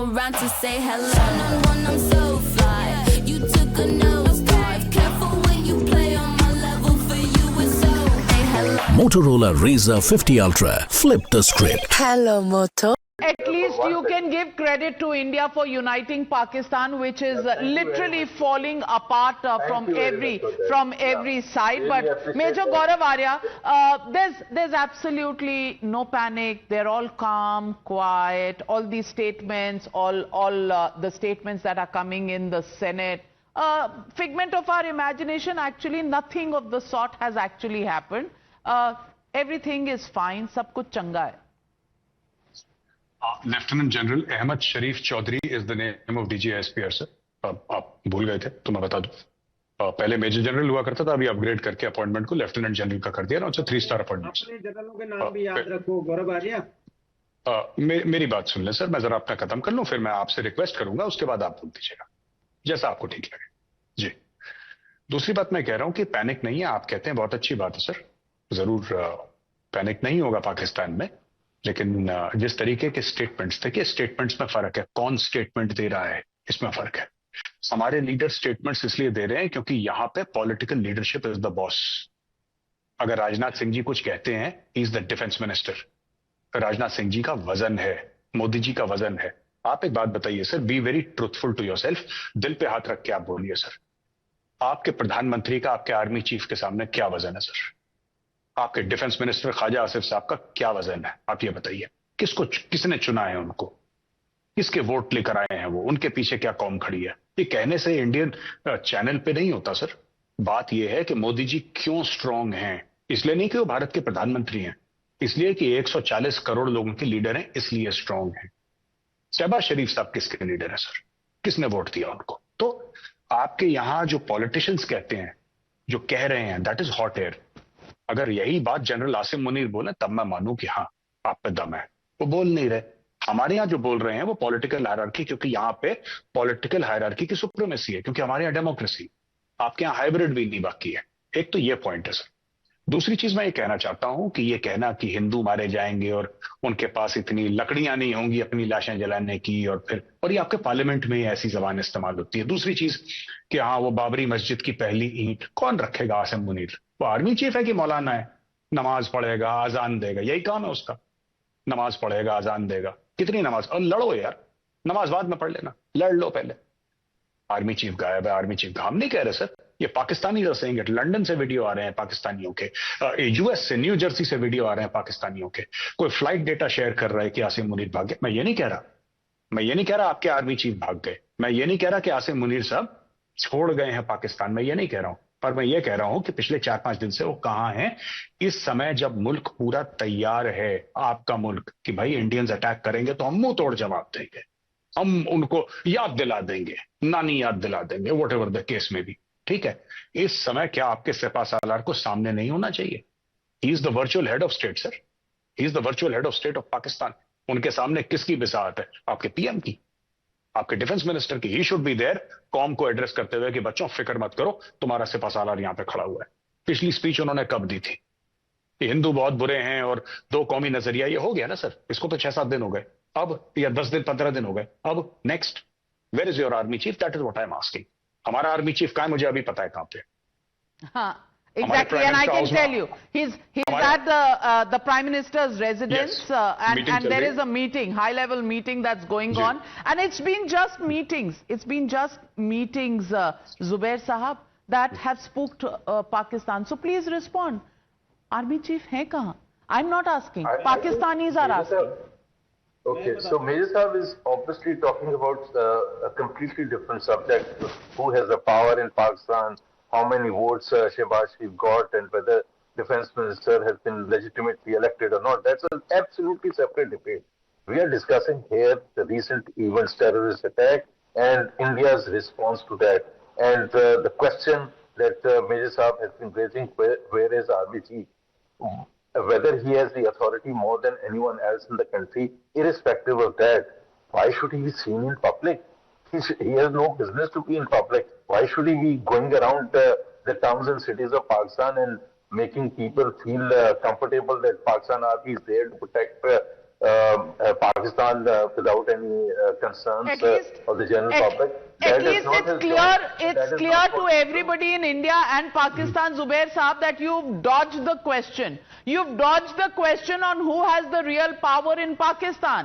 around to say hello. Turn on one, I'm so fly. You took a nosedive. Careful when you play on my level. For you it's so. Hey, hello. Motorola Razr 50 Ultra. Flip the script. Hello, Moto. At least you can give credit to India for uniting Pakistan, which is literally falling apart from every side. But Major Gaurav Arya, there's absolutely no panic. They're all calm, quiet. All these statements, all the statements that are coming in the Senate, figment of our imagination. Actually, nothing of the sort has actually happened. Everything is fine. सब कुछ चंगा है. Lieutenant general Ahmed Sharif Chaudhry is the name of DGISPR sir. आप भूल गए थे तो मैं बता दूं. पहले मेजर जनरल हुआ करता था, अभी अपग्रेड करके अपॉइंटमेंट को लेफ्टिनेंट जनरल का कर दिया ना. 3 स्टार अपॉइंटमेंट. अपने जनरलों के नाम भी याद रखो गौरव आर्या. मेरी बात सुन लें सर, मैं जरा अपना खत्म कर लूं, फिर मैं आपसे रिक्वेस्ट करूंगा, उसके बाद आप बोल दीजिएगा जैसा आपको ठीक लगे. जी, दूसरी बात मैं कह रहा हूं कि पैनिक नहीं है. आप कहते हैं, बहुत अच्छी बात है सर, जरूर पैनिक नहीं होगा पाकिस्तान में. लेकिन जिस तरीके के स्टेटमेंट्स थे, कि स्टेटमेंट्स में फर्क है, कौन स्टेटमेंट दे रहा है इसमें फर्क है. हमारे लीडर स्टेटमेंट्स इसलिए दे रहे हैं क्योंकि यहां पे political leadership is the boss. अगर राजनाथ सिंह जी कुछ कहते हैं, he is the defence minister. Rajnath Singh ji का वजन है, मोदी जी का वजन है. आप एक बात बताइए sir, be very truthful to yourself. दिल पे हाथ रख के आप बोलिए सर, आपके प्रधानमंत्री का आपके आर्मी चीफ के सामने क्या वजन है सर? आपके डिफेंस मिनिस्टर ख्वाजा आसिफ साहब का क्या वजन है? आप ये बताइए. किसने चुना है उनको? किसके वोट लेकर आए हैं वो? उनके पीछे क्या कौम खड़ी है? ये कहने से इंडियन चैनल पे नहीं होता सर. बात ये है कि मोदी जी क्यों स्ट्रांग हैं. इसलिए नहीं कि वो भारत के प्रधानमंत्री हैं, इसलिए कि 140 करोड़ लोगों के लीडर हैं, इसलिए स्ट्रांग हैं. शहबाज शरीफ साहब किसके लीडर है सर? किसने वोट दिया उनको? तो आपके यहां जो पॉलिटिशियंस कहते हैं, जो कह रहे हैं, दैट इज हॉट एयर. अगर यही बात जनरल आसिम मुनीर बोले तब मैं मानूं कि हाँ, आप पे दम है. वो बोल नहीं रहे. हमारे यहां जो बोल रहे हैं वो पॉलिटिकल हायरार्की, क्योंकि यहां पे पॉलिटिकल हायरार्की की सुप्रीमेसी है, क्योंकि हमारे यहां डेमोक्रेसी. आपके यहां हाइब्रिड भी नहीं बाकी है. एक तो ये पॉइंट है सर. दूसरी चीज मैं ये कहना चाहता हूं कि ये कहना कि हिंदू मारे जाएंगे और उनके पास इतनी लकड़ियां नहीं होंगी अपनी लाशें जलाने की, और ये आपके पार्लियामेंट में ऐसी जबान इस्तेमाल होती है. दूसरी चीज कि हाँ, वो बाबरी मस्जिद की पहली ईंट कौन रखेगा? आसिम मुनीर. वो आर्मी चीफ है कि मौलाना है? नमाज पढ़ेगा, आजान देगा, यही काम है उसका. नमाज पढ़ेगा, आजान देगा. कितनी नमाज? और लड़ो यार, नमाज बाद में पढ़ लेना, लड़ लो पहले. आर्मी चीफ गायब है, आर्मी चीफ. हम नहीं कह रहे सर, ये पाकिस्तानी जो सेंगे. लंदन से वीडियो आ रहे हैं पाकिस्तानियों के, यूएस से, न्यू जर्सी से वीडियो आ रहे हैं पाकिस्तानियों के. कोई फ्लाइट डेटा शेयर कर रहा है कि आसिम मुनीर भाग गए. मैं ये नहीं कह रहा आपके आर्मी चीफ भाग गए. मैं ये नहीं कह रहा कि आसिम मुनीर साहब छोड़ गए हैं पाकिस्तान. मैं ये नहीं कह रहा हूं. पर मैं ये कह रहा हूं कि पिछले 4-5 दिन से वो कहां हैं, इस समय जब मुल्क पूरा तैयार है, आपका मुल्क, कि भाई इंडियंस अटैक करेंगे तो हम मुंह तोड़ जवाब देंगे. हम उनको याद दिला देंगे, नानी याद दिला देंगे, वॉट एवर द केस में भी. ठीक है, इस समय क्या आपके सेपा सालार को सामने नहीं होना चाहिए? ही is the virtual head of state sir. He is the virtual head of state of Pakistan. उनके सामने किसकी बिसात है? आपके पीएम की, आपके डिफेंस मिनिस्टर की. ही शुड बी देयर, कॉम को एड्रेस करते हुए कि बच्चों फिक्र मत करो, तुम्हारा सिपा सालार यहां पे खड़ा हुआ है. पिछली स्पीच उन्होंने कब दी थी? हिंदू बहुत बुरे हैं और 2 कौमी नजरिया, ये हो गया ना सर. इसको तो 6-7 दिन हो गए अब, या 10 दिन 15 दिन हो गए अब. Next, where is your army chief? That is what I am asking. हमारा आर्मी चीफ कहां है? मुझे अभी पता है कहां पे. हाँ, exactly, and I can tell you, he's at the Prime Minister's residence, yes. And there is a meeting, high-level meeting that's going on, and it's been just meetings. It's been just meetings, Zubair Sahab, that have spooked Pakistan. So please respond. Army chief hai kahan? I'm not asking. Pakistanis are asking. Okay, so Major Sahab is obviously talking about a completely different subject. Who has the power in Pakistan? How many votes Shehbaz Sharif got, and whether defense minister has been legitimately elected or not. That's an absolutely separate debate. We are discussing here the recent events, terrorist attack, and India's response to that. And the question that Major Saab has been raising, where is Army Chief? Whether he has the authority more than anyone else in the country, irrespective of that, why should he be seen in public? He has no business to be in public. Why should he be going around the towns and cities of Pakistan and making people feel comfortable that Pakistan Army is there to protect Pakistan without any concerns At least- of the general public. At That is least not it's his clear, job. That it's is clear not to what- everybody in India and Pakistan, Zubair Saab, that you've dodged the question. You've dodged the question on who has the real power in Pakistan.